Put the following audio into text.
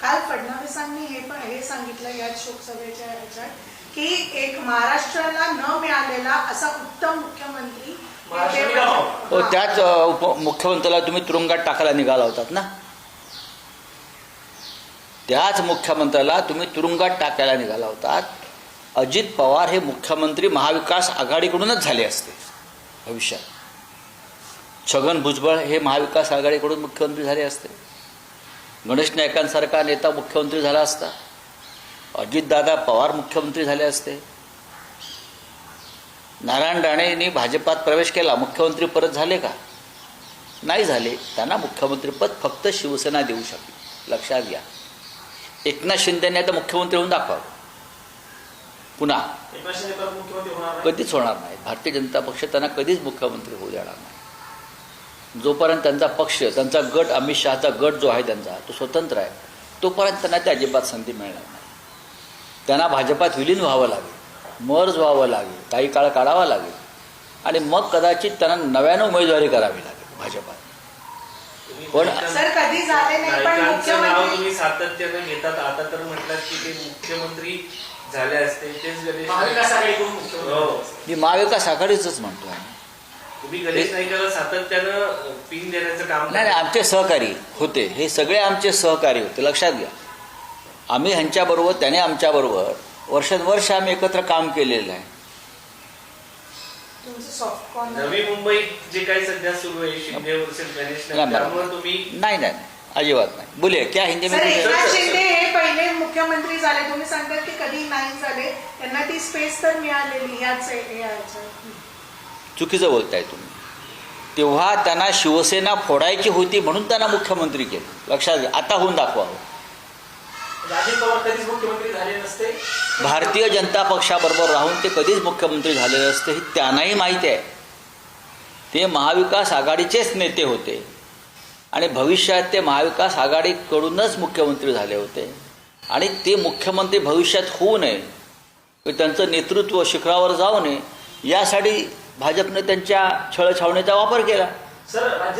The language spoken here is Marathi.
काल फडणवीसांनी हे सांगितलं या शोकसभेच्या ह्याच्यात की एक महाराष्ट्राला न मिळालेला असा उत्तम मुख्यमंत्री हो, त्याच मुख्यमंत्र्याला तुम्ही तुरुंगात टाकायला निघाला होतात ना. त्याच मुख्यमंत्र्याला तुम्ही तुरुंगात टाकायला निघाला होतात. अजित पवार हे मुख्यमंत्री महाविकास आघाडीकडूनच झाले असते भविष्यात. छगन भुजबळ हे महाविकास आघाडीकडून मुख्यमंत्री झाले असते. गणेश नाईकांसारखा नेता मुख्यमंत्री झाला असता. अजितदादा पवार मुख्यमंत्री झाले असते. नारायण राणेंनी भाजपात प्रवेश केला, मुख्यमंत्री परत झाले का? नाही झाले. त्यांना मुख्यमंत्रीपद फक्त शिवसेना देऊ शकते, लक्षात घ्या. एकनाथ शिंदेने आता मुख्यमंत्री होऊन दाखवावं. पुन्हा कधीच होणार नाही. भारतीय जनता पक्ष त्यांना कधीच मुख्यमंत्री होऊ देणार नाही. जोपर्यंत त्यांचा पक्ष, त्यांचा गट, अमित शहाचा गट जो आहे त्यांचा, तो स्वतंत्र आहे, तोपर्यंत त्यांना त्या अजिबात संधी मिळणार नाही. त्यांना भाजपात विलीन व्हावं लागेल, मर्ज व्हावं लागेल, काही काळ काढावा लागेल आणि मग कदाचित त्यांना नव्यानं उमेदवारी करावी लागेल भाजपात. पण सर कधी झाले नाही, पण मुख्यमंत्री तुम्ही सातत्याने घेतात. आता तर म्हटलं की ते मुख्यमंत्री झाले असते, तेच महाविकास आघाडीकडून मी महाविकास आघाडीच म्हणतो. तुम्ही गणेश नाईकाला सातत्यानं पिन देण्याचं काम नाही, आमचे सहकारी होते, हे सगळे आमचे सहकारी होते, लक्षात घ्या. आम्ही ह्यांच्याबरोबर, त्याने आमच्याबरोबर वर्षानुवर्ष आम्ही एकत्र काम केलेलं आहे. नवी मुंबईत जे काही सध्या सुरू आहे, शिंदे वर्सेस गणेश नाईक, त्यामुळे तुम्ही नाही अजिबात नाही. बोलिये क्या हिंदी में? एकनाथ शिंदे हे पहिले मुख्यमंत्री झाले, तुम्ही सांगतात की कधी नाही झाले, त्यांना ती स्पेस तर मिळालेली याच. चुकीचं बोलताय तुम्ही. तेव्हा त्यांना शिवसेना फोडायची होती म्हणून त्यांना मुख्यमंत्री केलं, लक्षात घ्या. आता होऊन दाखवावं. अजित पवार कधीच मुख्यमंत्री झाले नसते. भारतीय जनता पक्षाबरोबर राहून ते कधीच मुख्यमंत्री झाले नसते हे त्यांनाही माहिती आहे. ते महाविकास आघाडीचेच नेते होते आणि भविष्यात ते महाविकास आघाडीकडूनच मुख्यमंत्री झाले होते. आणि ते मुख्यमंत्री भविष्यात होऊ नये, त्यांचं नेतृत्व शिखरावर जाऊ नये, यासाठी भाजपने त्यांच्या छळछावणीचा वापर केला. सर